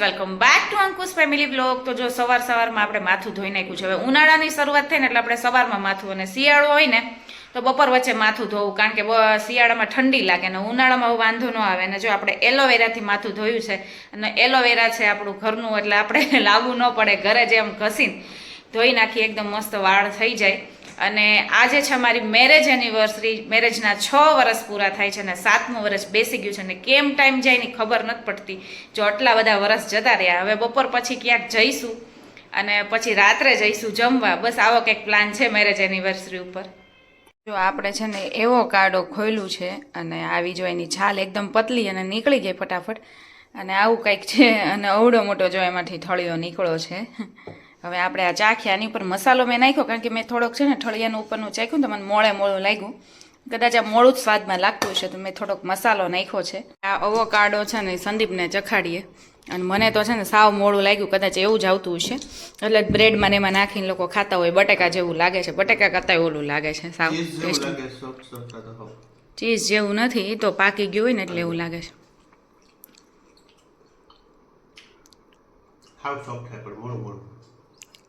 Welcome back to Ankush family blog. તો જો સવારમાં આપણે માથું ધોઈ નાખ્યું છે. હવે ઉનાળાની શરૂઆત થાય ને એટલે આપણે સવારમાં માથું, અને શિયાળો હોય ને તો બપોર વચ્ચે માથું ધોવું, કારણ કે શિયાળામાં ઠંડી લાગે ને ઉનાળામાં વાંધો ન આવે. અને જો આપણે એલોવેરાથી માથું ધોયું છે, અને એલોવેરા છે આપણું ઘરનું, એટલે આપણે લાવવું ન પડે, ઘરે જ એમ ઘસીને ધોઈ નાખી, એકદમ મસ્ત વાળ થઈ જાય. અને આજે છે મારી મેરેજ એનિવર્સરી. મેરેજના 6 વર્ષ પૂરા થાય છે અને 7મું વર્ષ બેસી ગયું છે, અને કેમ ટાઈમ જાય ની ખબર નથી પડતી. જો આટલા બધા વર્ષ જતા રહ્યા. હવે બપોર પછી ક્યાંક જઈશું અને પછી રાત્રે જઈશું જમવા. બસ આવો કંઈક પ્લાન છે મેરેજ એનિવર્સરી ઉપર. જો આપણે છે ને એવો કાડો ખોલ્યું છે, અને આવી જો એની છાલ એકદમ પતલી અને નીકળી ગઈ ફટાફટ, અને આવું કંઈક છે. અને અવડો મોટો જો એમાંથી ઠળિયો નીકળ્યો છે. હવે આપણે આ ચાખ્યા, આની ઉપર મસાલો મેં નાખ્યો, કારણ કે મેં થોડોક છે ને ઠળિયાનું ઉપરનું ચાખ્યું તો મને મોળું લાગ્યું. કદાચ આ મોળું જ સ્વાદમાં લાગતું હશે, તો મેં થોડોક મસાલો નાખ્યો છે. આ અવોકાડો છે ને સંદીપને ચખાડીએ, અને મને તો છે ને સાવ મોળું લાગ્યું, કદાચ એવું જ આવતું હશે. એટલે બ્રેડમાં ને એમાં નાખીને લોકો ખાતા હોય. બટેકા જેવું લાગે છે, બટેકા કરતાં ઓલું લાગે છે સાવ. ચીઝ જેવું નથી, એ તો પાકી ગયું હોય ને એટલે એવું લાગે છે.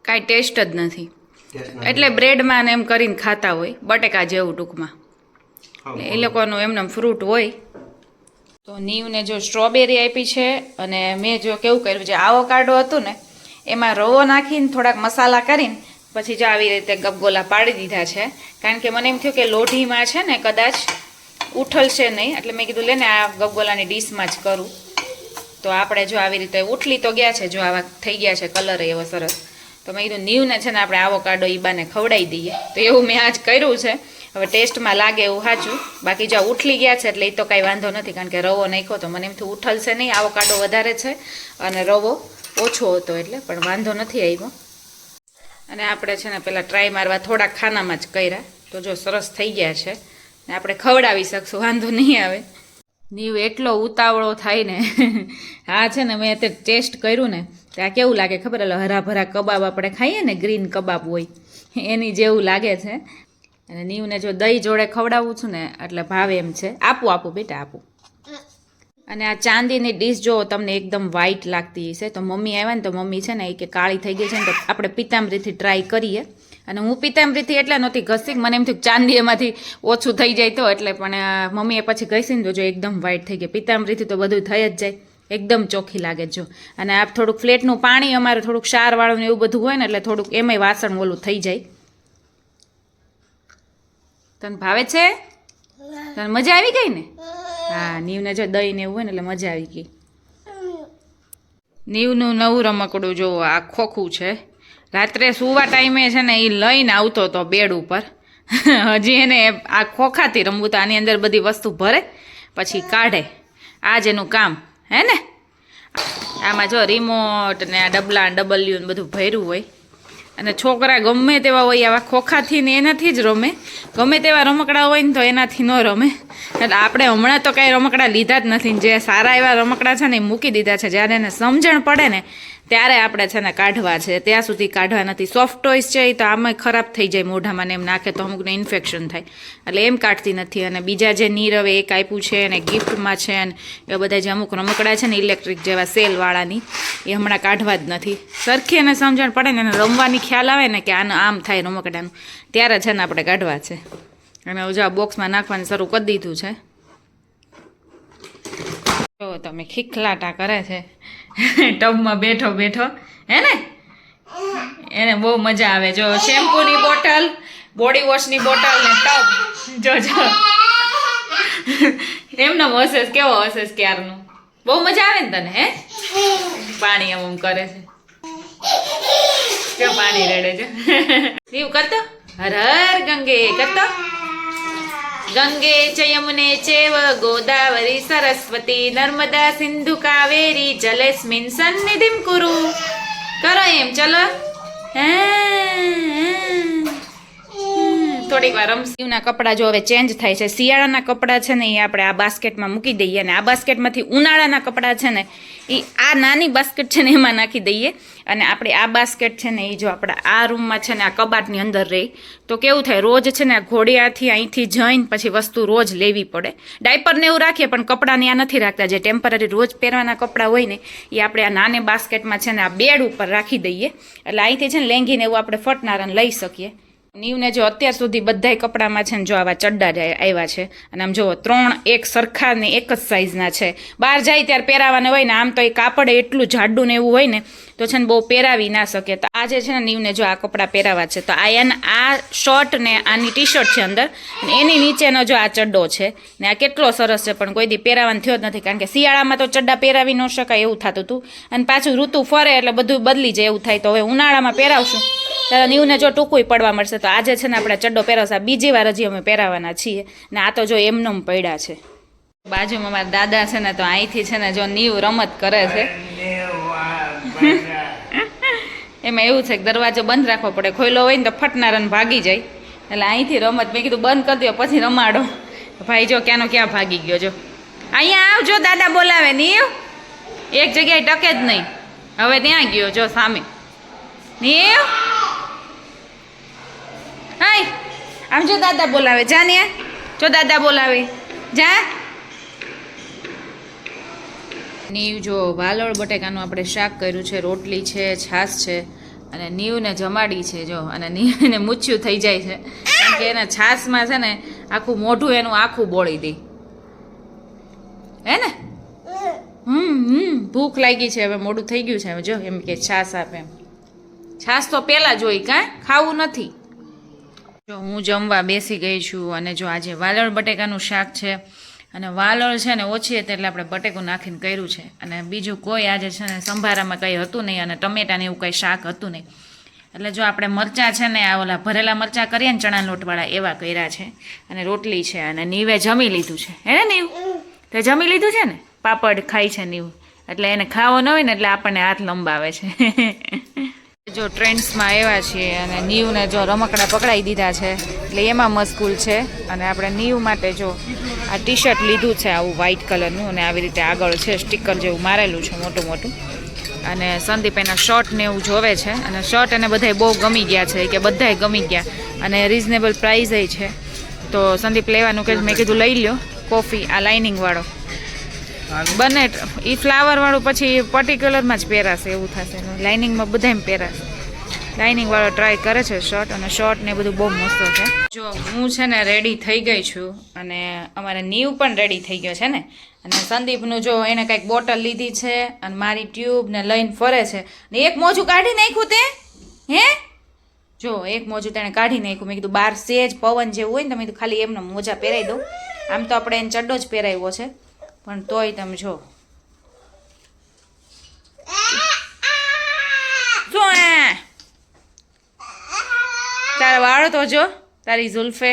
કાંઈ ટેસ્ટ જ નથી, એટલે બ્રેડમાં ને એમ કરીને ખાતા હોય, બટેકા જેવું ટૂંકમાં. એ લોકોનું એમને ફ્રૂટ હોય. તો નીવને જો સ્ટ્રોબેરી આપી છે, અને મેં જો કેવું કર્યું છે, આવોકાડો હતું ને એમાં રવો નાખીને થોડાક મસાલા કરીને પછી જો આવી રીતે ગપગોલા પાડી દીધા છે. કારણ કે મને એમ થયું કે લોઢીમાં છે ને કદાચ ઉઠલશે નહીં, એટલે મેં કીધું લે ને આ ગપગોલાની ડીશમાં જ કરું. તો આપણે જો આવી રીતે ઉઠલી તો ગયા છે, જો આવા થઈ ગયા છે, કલર એવો સરસ. તો મેં કીધું નીવને છે ને આપણે આવોકાડો ઈબાને ખવડાવી દઈએ. તો એવું મેં આજ કર્યું છે. હવે ટેસ્ટમાં લાગે એવું સાચું. બાકી જો ઉઠલી ગયા છે એટલે એ તો કાંઈ વાંધો નથી, કારણ કે રવો નાખ્યો તો મને એમ થયું ઉઠલશે નહીં, આવોકાડો વધારે છે અને રવો ઓછો હતો એટલે, પણ વાંધો નથી આવ્યો. અને આપણે છે ને પહેલાં ટ્રાય મારવા થોડાક ખાનામાં જ કર્યા, તો જો સરસ થઈ ગયા છે ને આપણે ખવડાવી શકશું, વાંધો નહીં આવે. નીવ એટલો ઉતાવળો થાય ને. હા છે ને મેં અત્યારે ટેસ્ટ કર્યું ને, ત્યાં કેવું લાગે ખબર? એટલે હરાભરા કબાબ આપણે ખાઈએ ને, ગ્રીન કબાબ હોય એની જેવું લાગે છે. અને નીવને જો દહીં જોડે ખવડાવું છું ને એટલે ભાવે એમ છે. આપું બેટા આપું. અને આ ચાંદીની ડીશ જો તમને એકદમ વ્હાઈટ લાગતી હશે, તો મમ્મી આવ્યા ને તો મમ્મી છે ને એ કે કાળી થઈ ગઈ છે ને, તો આપણે પિતાંબરીથી ટ્રાય કરીએ. અને હું પિતાંબરીથી એટલે નહોતી ઘસી, મને એમ થયું ચાંદી એમાંથી ઓછું થઈ જાય તો, એટલે પણ મમ્મીએ પછી ઘસીને તો જો એકદમ વ્હાઈટ થઈ ગઈ. પિતાંબરીથી તો બધું થઈ જ જાય, એકદમ ચોખ્ખી લાગે જો. અને આ થોડુંક ફ્લેટનું પાણી અમારે થોડુંક ક્ષારવાળું ને એવું બધું હોય ને, એટલે થોડુંક એમાંય વાસણ ઓલું થઈ જાય. તને ભાવે છે? તને મજા આવી ગઈ ને? હા, નીવને જો દહીં ને એવું હોય ને એટલે મજા આવી ગઈ. નીવનું નવું રમકડું જો આ ખોખું છે. રાત્રે સુવા ટાઈમે છે ને એ લઈને આવતો હતો બેડ ઉપર. હજી એને આ ખોખાથી રમવું, તો આની અંદર બધી વસ્તુ ભરે પછી કાઢે. આ જ એનું કામ હે ને. આમાં જો રિમોટ ને આ ડબલા ડબલ્યુ ને બધું ભર્યું હોય. અને છોકરા ગમે તેવા હોય આવા ખોખાથી ને એનાથી જ રમે. ગમે તેવા રમકડા હોય ને તો એનાથી ન રમે. એટલે આપણે હમણાં તો કાંઈ રમકડા લીધા જ નથી. જે સારા એવા રમકડા છે ને એ મૂકી દીધા છે. જ્યારે એને સમજણ પડે ને ત્યારે આપણે છે ને કાઢવા છે, ત્યાં સુધી કાઢવા નથી. સોફ્ટ ટોયસ છે એ તો આમાં ખરાબ થઈ જાય, મોઢામાં ને એમ નાખે તો અમુકને ઇન્ફેક્શન થાય, એટલે એમ કાઢતી નથી. અને બીજા જે નીરવે એક આપ્યું છે અને ગિફ્ટમાં છે ને એ બધા જે અમુક રમકડા છે ને ઇલેક્ટ્રિક જેવા સેલવાળાની, એ હમણાં કાઢવા જ નથી. સરખી એને સમજણ પડે ને, એને રમવાની ખ્યાલ આવે ને કે આનું આમ થાય રમકડાનું, ત્યારે છે ને આપણે કાઢવા છે. અને હવે જો આ બોક્સમાં નાખવાનું શરૂ કરી દીધું છે. જો તમે ખીખલાટા કરે છે ટબમાં બેઠો બેઠો હે ને. એને બહુ મજા આવે. જો શેમ્પૂની બોટલ, બોડી વોશની બોટલ ને ટબ જો એમને હશે, કેવો હશે ક્યારનું. બહુ મજા આવે ને તને? હે પાણી આમ કરે છે, જો પાણી રેડે છે. એવું કરતો હર હર ગંગે કરતો. ગંગે ચ યમુને ચેવ ગોદાવરી સરસ્વતી નર્મદા સિંધુ કાવેરી જલેસ્મિન સન્નિધિમ કુરુ. કરો એમ, ચલો. થોડી થોડીક વાર રમસીના કપડાં જો હવે ચેન્જ થાય છે. શિયાળાના કપડાં છે ને એ આપણે આ બાસ્કેટમાં મૂકી દઈએ અને આ બાસ્કેટમાંથી ઉનાળાના કપડાં છે ને એ આ નાની બાસ્કેટ છે ને એમાં નાખી દઈએ અને આપણે આ બાસ્કેટ છે ને એ જો આપણા આ રૂમમાં છે ને આ કબાટની અંદર રહી તો કેવું થાય રોજ છે ને આ ઘોડિયાથી અહીંથી જઈને પછી વસ્તુ રોજ લેવી પડે. ડાયપરને એવું રાખીએ પણ કપડાં ત્યાં નથી રાખતા. જે ટેમ્પરરી રોજ પહેરવાના કપડાં હોય ને એ આપણે આ નાની બાસ્કેટમાં છે ને આ બેડ ઉપર રાખી દઈએ એટલે અહીંથી છે ને લેંગીને એવું આપણે ફટનારાને લઈ શકીએ. નીવને જો અત્યાર સુધી બધાય કપડામાં છે ને જો આવા ચડ્ડા આવ્યા છે અને આમ જુઓ 3 એક સરખા ને એક જ સાઇઝના છે. બહાર જાય ત્યારે પહેરાવાના હોય ને આમ તો એ કાપડ એટલું જાડું ને એવું હોય ને તો છે ને બહુ પહેરાવી ના શકે. તો આજે છે ને નીવને જો આ કપડાં પહેરાવા છે તો આ શર્ટ ને આની ટી શર્ટ છે અંદર અને એની નીચેનો જો આ ચડ્ડો છે ને આ કેટલો સરસ છે પણ કોઈ દી પહેરાવાનો થયો જ નથી કારણ કે શિયાળામાં તો ચડ્ડા પહેરાવી ન શકાય એવું થતું હતું અને પાછું ઋતુ ફરે એટલે બધું બદલી જાય એવું થાય. તો હવે ઉનાળામાં પહેરાવશું ત્યારે નીવને જો ટૂંકું પડવા મળશે તો આજે છે ને આપણે ચડ્ડો પહેરાવશે. બીજી વાર હજી અમે પહેરાવાના છીએ ને આ તો જો એમનેમ પડ્યા છે. બાજુમાં મારા દાદા છે ને તો અહીંથી છે ને જો નીવ રમત કરે છે. એમાં એવું છે કે દરવાજો બંધ રાખવો પડે, ખોલ્યો હોય ને તો ફટનારાને ભાગી જાય એટલે અહીંથી રમત મેં કીધું બંધ કરી દો પછી રમાડો. ભાઈ જો ક્યાંનો ક્યાં ભાગી ગયો. જો અહીંયા આવજો દાદા બોલાવે. નીવ એક જગ્યાએ ટકે જ નહીં, હવે ત્યાં ગયો જો સામે. નીવ હાય આમ જો દાદા બોલાવે. જા ને જો દાદા બોલાવે જા. નીવ જો વાલોળ બટેકાનું આપણે શાક કર્યું છે, રોટલી છે, છાશ છે અને નીવને જમાડી છે જો. અને નીવને મૂછ્યું થઈ જાય છે કારણ કે એના છાશમાં છે ને આખું મોઢું એનું આખું બોળી દે હે ને. ભૂખ લાગી છે હવે મોઢું થઈ ગયું છે હવે જો એમ કે છાશ આપે એમ. છાશ તો પહેલાં જોઈ કાંઈ ખાવું નથી. જો હું જમવા બેસી ગઈ છું અને જો આજે વાલોળ બટેકાનું શાક છે અને વાલોળ છે ને ઓછી હતી એટલે આપણે બટેકું નાખીને કર્યું છે અને બીજું કોઈ આજે છે ને સંભારામાં કંઈ હતું નહીં અને ટમેટાને એવું કંઈ શાક હતું નહીં એટલે જો આપણે મરચાં છે ને આ ઓલા ભરેલા મરચાં કરીએ ને ચણા લોટવાળા એવા કર્યા છે અને રોટલી છે અને નીવે જમી લીધું છે હે ને નીવ? તે જમી લીધું છે ને? પાપડ ખાય છે નીવ એટલે એને ખાવો ન હોય ને એટલે આપણને હાથ લંબાવે છે. જો ટ્રેન્ડ્સમાં આવ્યા છીએ અને નીવને જો રમકડા પકડાઈ દીધા છે એટલે એમાં મસ્કૂલ છે અને આપણે નીવ માટે જો આ ટી શર્ટ લીધું છે આવું વ્હાઇટ કલરનું અને આવી રીતે આગળ છે સ્ટીકર જેવું મારેલું છે મોટું મોટું અને સંદીપ એના શર્ટ ને એવું જોવે છે અને શર્ટ એને બધાય બહુ ગમી ગયા છે કે બધાય ગમી ગયા અને રિઝનેબલ પ્રાઇઝ છે તો સંદીપ લેવાનું કે મેં કીધું લઈ લ્યો. કોફી આ લાઇનિંગવાળો બને એ ફ્લાવરવાળું પછી પર્ટિક્યુલરમાં જ પહેરાશે એવું થશે. લાઇનિંગમાં બધાય પહેરાશે. લાઇનિંગવાળો ટ્રાય કરે છે શર્ટ અને શર્ટ ને બધું બહુ મસ્ત છે. જો હું છે ને રેડી થઈ ગઈ છું અને અમારે નીવ પણ રેડી થઈ ગયો છે ને અને સંદીપનું જો એને કંઈક બોટલ લીધી છે અને મારી ટ્યુબ ને લઈને ફરે છે ને એક મોજું કાઢી નાખ્યું તે હે જો એક મોજું તેણે કાઢી નાખ્યું. મેં કીધું બહાર સેજ પવન જેવું હોય ને તમે કીધું ખાલી એમને મોજા પહેરાવી દઉં. આમ તો આપણે એને ચડ્ડો જ પહેરાવ્યો છે પણ તોય તમે જો શું તારા વાળ તો જો તારી ઝુલ્ફે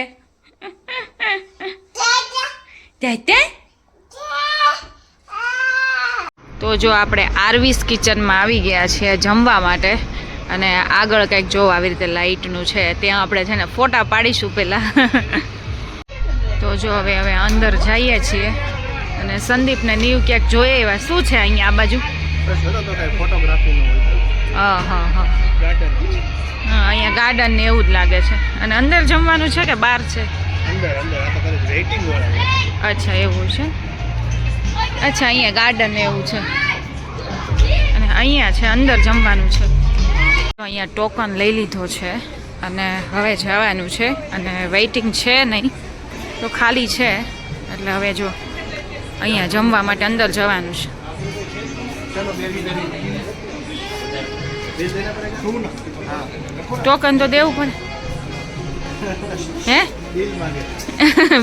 તો જો આપણે આરવીસ કિચનમાં આવી ગયા છીએ જમવા માટે અને આગળ કંઈક જો આવી રીતે લાઇટનું છે ત્યાં આપણે છે ને ફોટા પાડીશું પહેલાં. તો જો હવે અંદર જઈએ છીએ અને સંદીપને નીવ ક્યાંક જોઈએ એવા શું છે અહીંયા આ બાજુ? હા અહીંયા ગાર્ડન ને એવું જ લાગે છે અને અંદર જમવાનું છે કે બહાર છે? અચ્છા એવું છે. અચ્છા અહીંયા ગાર્ડન ને એવું છે અને અહીંયા છે અંદર જમવાનું છે. અહીંયા ટોકન લઈ લીધો છે અને હવે જવાનું છે અને વેઇટિંગ છે નહીં તો ખાલી છે એટલે હવે જો અહીંયા જમવા માટે અંદર જવાનું છે. ટોકન તો દેવું પડે હે?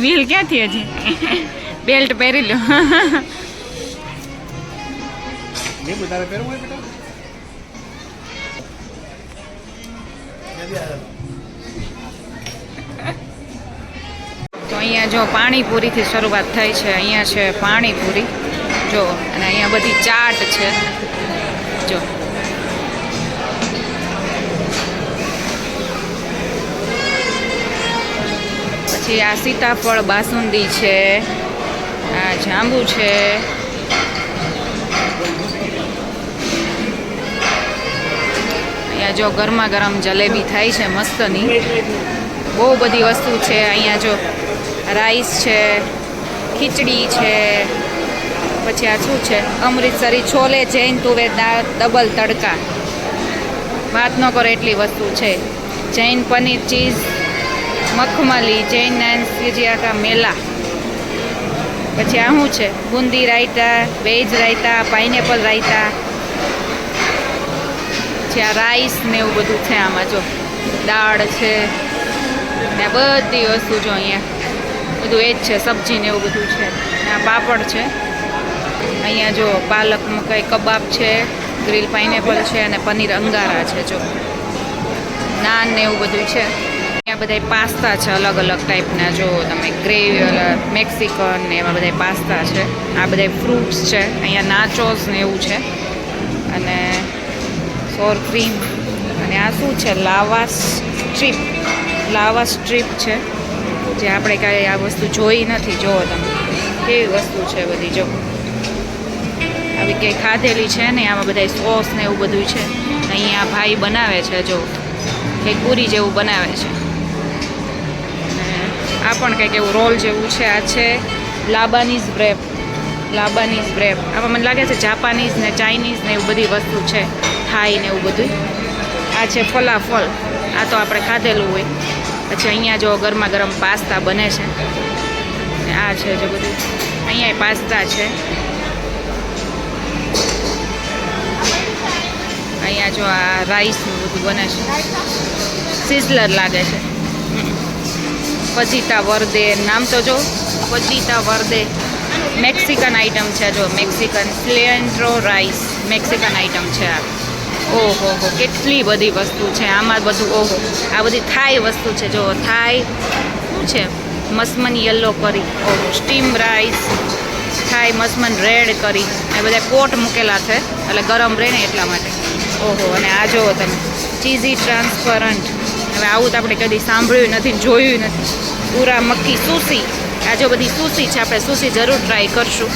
વ્હીલ ક્યાંથી હજી? બેલ્ટ પહેરી લો. તો અહીંયા જો પાણીપુરીથી શરૂઆત થઈ છે. અહીંયા છે પાણીપુરી જો અને અહીંયા બધી ચાટ છે જો. પછી આ સીતાફળ બાસુંદી છે, આ જાંબુ છે, અહીંયા જો ગરમા ગરમ જલેબી થાય છે મસ્તની. બહુ બધી વસ્તુ છે અહીંયા. જો રાઈસ છે, ખીચડી છે, પછી આ શું છે અમૃતસરી છોલે જૈન તુવેર દાળ ડબલ તડકા. વાત ન કરો એટલી વસ્તુ છે. જૈન પનીર ચીઝ મખમલી, જૈન નાન સિજિયા મેલા. પછી આ શું છે બુંદી રાયતા, વેજ રાયતા, પાઇનેપલ રાયતા. પછી આ રાઈસ ને એવું બધું છે આમાં. જો દાળ છે ને બધી વસ્તુ જો અહીંયા બધું એ જ છે. સબ્જી ને એવું બધું છે. આ પાપડ છે. અહીંયા જો પાલક મકાઈ કબાબ છે, ગ્રીલ પાઇનેપલ છે અને પનીર અંગારા છે. જો નાન ને એવું બધું છે. અહીંયા બધા પાસ્તા છે અલગ અલગ ટાઈપના. જો તમે ગ્રેવી મેક્સિકન ને એમાં બધા પાસ્તા છે. આ બધા ફ્રૂટ્સ છે. અહીંયા નાચોસ ને એવું છે અને સોર ક્રીમ. અને આ શું છે લાવા સ્ટ્રીપ. લાવા સ્ટ્રીપ છે જે આપણે કાંઈ આ વસ્તુ જોઈ નથી. જુઓ તમે કેવી વસ્તુ છે બધી. જો આવી કંઈ ખાધેલી છે ને. આમાં બધા સોસ ને એવું બધું છે. અહીંયા ભાઈ બનાવે છે. જો કંઈક પૂરી જેવું બનાવે છે. આ પણ કંઈક એવું રોલ જેવું છે. આ છે લાબાનીઝ બ્રેપ. લાબાનીઝ બ્રેપ આમાં મને લાગે છે જાપાનીઝ ને ચાઇનીઝ ને એવું બધી વસ્તુ છે. થાઈ ને એવું બધું. આ છે ફલાફલ. આ તો આપણે ખાધેલું હોય. પછી અહીંયા જો ગરમા ગરમ પાસ્તા બને છે. આ છે જો બધું. અહીંયા પાસ્તા છે. અહીંયા જો આ રાઈસનું બધું બને છે. સિઝલર લાગે છે. ફજીતા વર્દે નામ તો જો. ફજીતા વર્દે મેક્સિકન આઈટમ છે. જો મેક્સિકન સિલેન્ટ્રો રાઈસ મેક્સિકન આઈટમ છે આ. ઓહો હો કેટલી બધી વસ્તુ છે આમાં. બધું ઓહો આ બધી થાઈ વસ્તુ છે. જો થાઈ શું છે મસમન યલો કરી. ઓહો સ્ટીમ રાઈસ થાઈ મસમન રેડ કરી. એ બધા પોટ મૂકેલા છે એટલે ગરમ રહે ને એટલા માટે. ઓહો અને આ જુઓ તમે ચીઝી ટ્રાન્સપરન્ટ. હવે આવું તો આપણે કદી સાંભળ્યું નથી, જોયું નથી. પૂરા મક્કી સુસી. આ જો બધી સુસી છે. આપણે સુસી જરૂર ટ્રાય કરશું.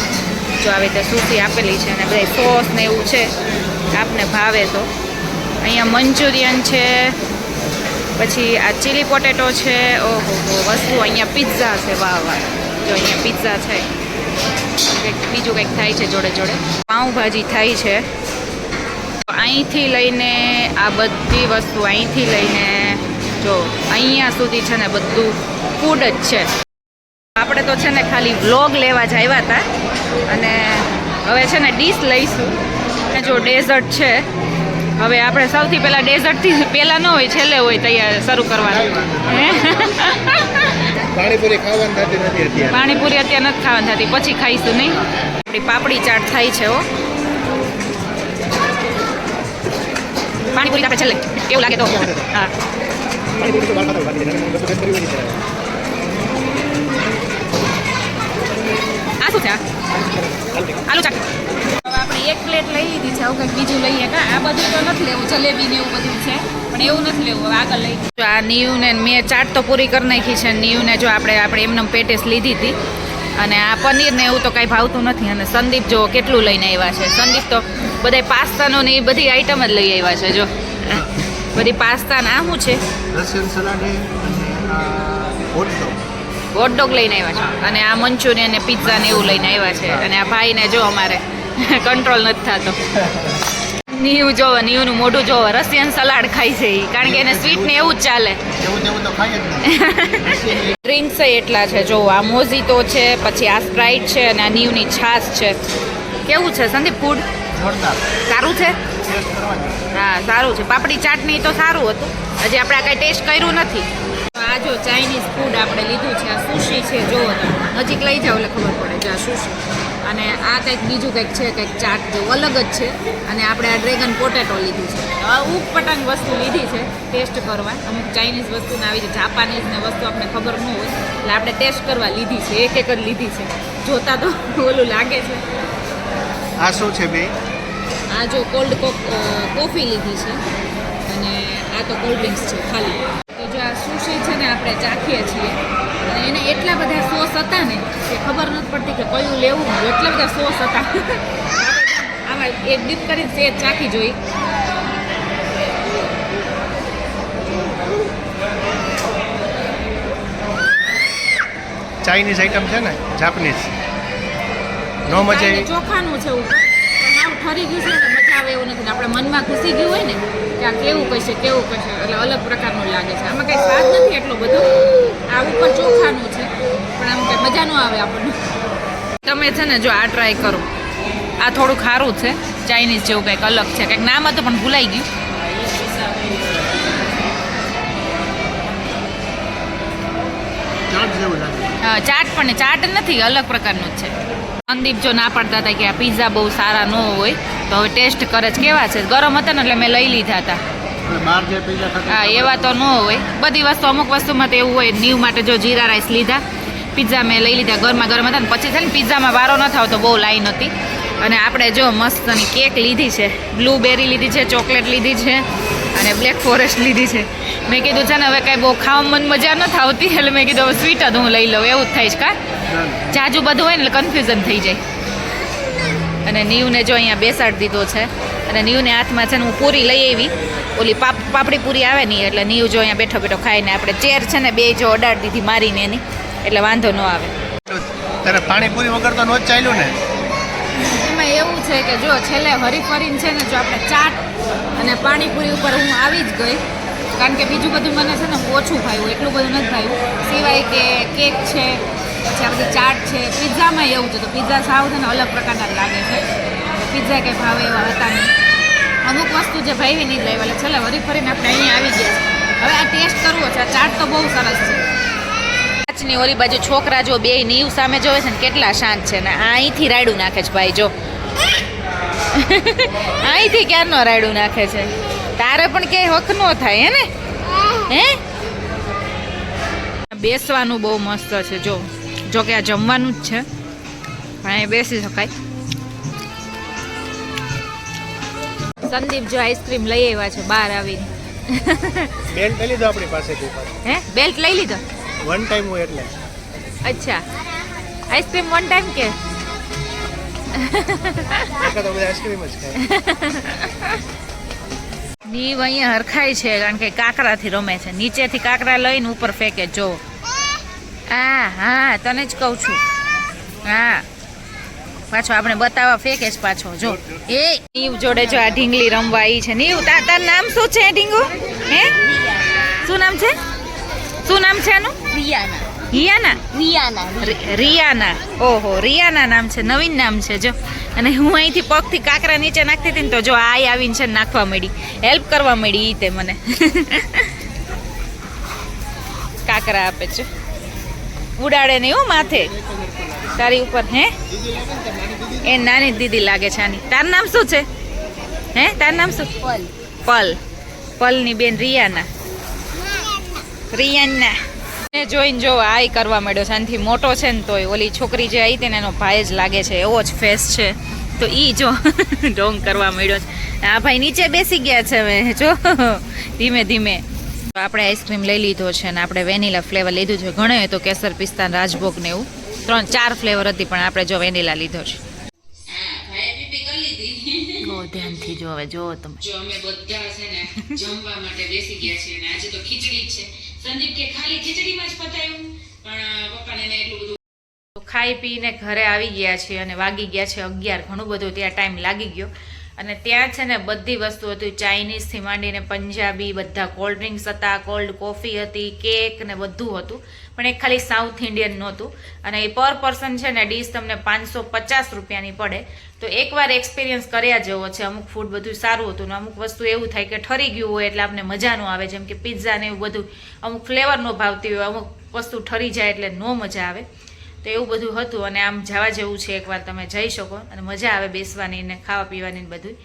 જો આવી રીતે સુસી આપેલી છે અને બધા સોસ ને એવું છે આપને ભાવે તો. અહીંયા મંચુરિયન છે. પછી આ ચીલી પોટેટો છે. ઓહો વસ્તુ. અહીંયા પિઝા છે. વાહ વાહ. જો અહીંયા પિઝા છે. કંઈક બીજું કંઈક થાય છે જોડે જોડે. પાઉંભાજી થાય છે. અહીંથી લઈને આ બધી વસ્તુ અહીંથી લઈને જો અહીંયા સુધી છે ને બધું ફૂડ જ છે. આપણે તો છે ને ખાલી વ્લોગ લેવા જ આવ્યા હતા અને હવે છે ને ડીશ લઈશું. જો ડેઝર્ટ છે. હવે આપણે સૌથી પહેલાં ડેઝર્ટથી પહેલાં ન હોય છેલ્લે હોય તૈયાર શરૂ કરવાનું. પાણીપુરી ખાવાની થતી નથી અત્યારે. પાણીપુરી અત્યારે નથી ખાવાની થતી. પછી ખાઈશું નહીં. આપણી પાપડી ચાટ થાય છે. હો પાણીપુરી આપણે છેલ્લે કેવું લાગે તો. હા આ શું છે? આલુ ચાટ. હવે આપણે એક પ્લેટ લઈ લીધી છે. આવું કંઈક બીજું લઈએ કા. આ બધું તો નથી લેવું. જલેબી ને એવું બધું છે પણ એવું નથી લેવું. હવે આગળ લઈ. જો આ નીયુને મેં ચાટ તો પૂરી કરી નાખી છે. નીયુને જો આપણે એમને પેટેસ લીધી હતી અને આ પનીર ને એવું તો કાંઈ ભાવતું નથી. અને સંદીપ જો કેટલું લઈને આવ્યા છે. સંદીપ તો બધા પાસ્તાનો ને એ બધી આઈટમ જ લઈ આવ્યા છે. જો બધી પાસ્તા ને આ શું છે રશિયન સલાડ અને હોટડોગ. હોટડોગ લઈને આવ્યા છે અને આ મંચુરિયન ને પિઝા ને એવું લઈને આવ્યા છે. અને આ ભાઈને જો અમારે કંટ્રોલ નથી થતો. નીવ જોવો, નીવનું મોઢું જોવો. રશિયન સલાડ ખાય છે એ. કારણ કે એને સ્વીટ ને એવું જ ચાલે. ડ્રિંક્સ એટલા છે. જો આ મોઝીતો છે, પછી આ સ્પ્રાઇટ છે અને આ નીવની છાશ છે. કેવું છે સંદીપ ફૂડ? સારું છે. હા સારું છે. પાપડી ચાટની તો સારું હતું. હજી આપણે આ કાંઈ ટેસ્ટ કર્યું નથી. આ જો ચાઇનીઝ ફૂડ આપણે લીધું છે. આ સુશી છે. જોવો તમે નજીક લઈ જાઓ એટલે ખબર પડે છે આ સુશી. અને આ કંઈક બીજું કંઈક છે, કંઈક ચાટ જેવું અલગ જ છે. અને આપણે આ ડ્રેગન પોટેટો લીધું છે. ઊટપટાંગ વસ્તુ લીધી છે ટેસ્ટ કરવા. અમુક ચાઇનીઝ વસ્તુને આવી છે. જાપાનીઝ ને વસ્તુ આપણે ખબર ન હોય એટલે આપણે ટેસ્ટ કરવા લીધી છે. એક જ લીધી છે. જોતા તો ઓલું લાગે છે. આ શું છે બે? આ જો કોલ્ડ કોફી લીધી છે અને આ તો કોલ્ડ ડ્રિંક્સ છે ખાલી. તો જો આ સુશી છે ને આપણે ચાખીએ છીએ. અને એને એટલા બધા સોસ હતા ને કે ખબર નથી પડતી કે કયું લેવું, એટલા બધા સોસ હતા. આમાં એક ડીપ કરીને સેજ ચાખી જોઈ. ચાઇનીઝ આઈટમ છે ને, જાપાનીઝ નો મજા આવી. ચોખાનું છે ઉપર પણ આમ ઠરી ગયું છે એટલે મજા આવે એવું નથી. આપણે મનમાં ઘૂસી ગયું હોય ને કે આ કેવું કહેશે એટલે અલગ પ્રકારનું લાગે છે. આમાં કંઈ સ્વાદ નથી એટલો બધો. આ ઉપર ચોખાનું છે પણ આમ કંઈ મજા ન આવે આપણને. તમે છે ને જો આ ટ્રાય કરો, આ થોડું ખારું છે, ચાઇનીઝ જેવું કંઈક અલગ છે, કંઈક નામ હતું પણ ભૂલાઈ ગયું. ચાટ જેવું લાગે. હા, ચાટ પણ ચાટ નથી, અલગ પ્રકારનું જ છે. સંદીપ જો ના પાડતા હતા કે આ પિઝા બહુ સારા ન હોય, તો હવે ટેસ્ટ કરે છે. કેવા છે? ગરમ હતા ને એટલે મેં લઈ લીધા હતા. બહાર જે પીઝા ખાતા હા, એવા તો ન હોય. બધી વસ્તુ અમુક વસ્તુમાં તો એવું હોય. નીવ માટે જો જીરા રાઈસ લીધા, પિઝા મેં લઈ લીધા, ગરમા ગરમ હતા ને પછી છે ને પિઝામાં વારો ન થાવ તો બહુ લાઈન હતી. અને આપણે જો મસ્તની કેક લીધી છે, બ્લુબેરી લીધી છે, ચોકલેટ લીધી છે અને બ્લેક ફોરેસ્ટ લીધી છે. મેં કીધું છે ને હવે કાંઈ બહુ ખાવામાં મન મજા નથી આવતી એટલે મેં કીધું હવે સ્વીટ જ હું લઈ લઉં. એવું જ થાય છે કા? જાજુ બધું હોય ને એટલે કન્ફ્યુઝન થઈ જાય. અને નીવને જો અહીંયા બેસાડી દીધો છે અને નીવને હાથમાં છે ને હું પૂરી લઈ આવી, ઓલી પાપડી પૂરી આવે ને, એટલે નીવ જો અહીંયા બેઠો બેઠો ખાઈને આપણે ચેર છે ને બે જો અડાડી દીધી મારીને એની, એટલે વાંધો ન આવે. તારે પાણીપુરી વગર તો નો જ ચાલ્યું ને. એમાં એવું છે કે જો છેલ્લે હરીફરીને છે ને જો આપણે ચાટ અને પાણીપુરી ઉપર હું આવી જ ગઈ, કારણ કે બીજું બધું મને છે ને ઓછું ભાવ્યું, એટલું બધું નથી ભાવ્યું. સિવાય કે કેક છે, પછી આ બધી ચાટ છે. પિઝામાં એવું છે તો પિઝા સાવ છે ને અલગ પ્રકારના લાગે છે. પિઝા કંઈ ભાવે એવા હતા નહીં. અમુક વસ્તુ જે ભાવી નહીં જ લાવ્યા, એટલે છેલ્લે હરીફરીને આપણે અહીંયા આવી ગયા છે. હવે આ ટેસ્ટ કરવો છે. આ ચાટ તો બહુ સરસ છે. કાચની ઓલી બાજુ છોકરા જો બે નીવ સામે જોવે છે ને કેટલા શાંત છે ને અહીંથી રાયડું નાખે છે ભાઈ જો. અહીંથી ક્યારનો રાયડું નાખે છે. તારે પણ ક્યાંય હક નો થાય હે ને? હે, બેસવાનું બહુ મસ્ત છે. જો કે આ જમવાનું જ છે પણ અહીં બેસી શકાય. સંદીપ જો આઈસ્ક્રીમ લઈ આવ્યા છે બહાર આવીને. બેલ્ટ લઈ લીધો આપણી પાસેથી. હે, બેલ્ટ લઈ લીધો? વન ટાઈમ હોય એટલે. અચ્છા, આઈસ્ક્રીમ વન ટાઈમ કે? તો બધા આઈસ્ક્રીમ જ ખાય. નીવ અહીંયા હરખાય છે કારણ કે કાંકરાથી રમે છે. નીચેથી કાંકરા લઈને ઉપર ફેંકે. જો હા તને જ કહું છું. હા, પાછો આપણે બતાવવા ફેંકે છે પાછો. જો એ નીવ જોડે જો આ ઢીંગલી રમવા આવી છે. નીવ તાર નામ શું છે ઢીંગુ? હે, શું નામ છે? શું નામ છે એનું? રિયાના. ઓહો, રિયાના નામ છે. નવીન નામ છે. જો અને હું અહીંથી પગથી કાંકરા નીચે નાખતી હતી ને તો જો આ આવીને છે નાખવા માંડી, હેલ્પ કરવા માંડી. તે મને કાંકરા આપે છે, ઉડાડે નહીં હો માથે તારી ઉપર. હે, એ નાની દીદી લાગે છે આની. તારું નામ શું છે? હે, તારું નામ શું? પલની બેન રિયાના. જોઈને જો આઈ કરવા માંડ્યો. શાંતિ મોટો છે ને તોય ઓલી છોકરી જે આવી હતી ને એનો ભાઈ જ લાગે છે, એવો જ ફેસ છે. તો ઈ જો ઢોંગ કરવા માંડ્યો છે. આ ભાઈ નીચે બેસી ગયા છે હવે જો ધીમે ધીમે. આપણે આઈસ્ક્રીમ લઈ લીધો છે ને આપણે વેનીલા ફ્લેવર લીધું છે. ઘણો તો કેસર પિસ્તા રાજભોગ ને એવું 3-4 ફ્લેવર હતી પણ આપણે જો વેનીલા લીધો છે. ધ્યાનથી જો હવે જો તમે. જો અમે બધા છે ને જમવા માટે બેસી ગયા છીએ અને આજે તો ખીચડી જ છે. સંદીપ કે ખાલી ખીચડીમાં જ પતાયું પણ પપ્પાને એટલું બધું. ખાઈ પીને ઘરે આવી ગયા છે અને વાગી ગયા છે 11. ઘણું બધું ત્યાં ટાઈમ લાગી ગયો. અને ત્યાં છે ને બધી વસ્તુ હતી, ચાઇનીઝથી માંડીને પંજાબી, બધા કોલ્ડ ડ્રિંક્સ હતા, કોલ્ડ કોફી હતી, કેક ને બધું હતું. પણ એક ખાલી સાઉથ ઇન્ડિયન નહોતું. અને એ પર પર્સન છે ને ડીશ તમને 550 રૂપિયાની પડે. તો એકવાર એક્સપિરિયન્સ કર્યા જેવો છે. અમુક ફૂડ બધું સારું હતું ને અમુક વસ્તુ એવું થાય કે ઠરી ગયું હોય એટલે આપણે મજા ન આવે. જેમ કે પિઝા ને એવું બધું અમુક ફ્લેવર ન ભાવતી હોય, અમુક વસ્તુ ઠરી જાય એટલે ન મજા આવે. તો એવું બધું હતું અને આમ જવા જેવું છે. એકવાર તમે જઈ શકો અને મજા આવે બેસવાની ને ખાવા પીવાની ને બધું.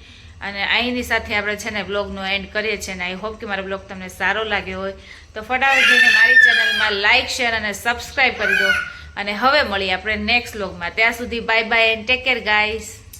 અને અહીંની સાથે આપણે છે ને બ્લોગનો એન્ડ કરીએ છીએ અને આઈ હોપ કે મારો બ્લોગ તમને સારો લાગ્યો હોય તો ફટાફટ જઈને મારી ચેનલમાં લાઇક, શેર અને સબસ્ક્રાઈબ કરી દો. અને હવે મળીએ આપણે નેક્સ્ટ બ્લોગમાં. ત્યાં સુધી bye bye and take care guys.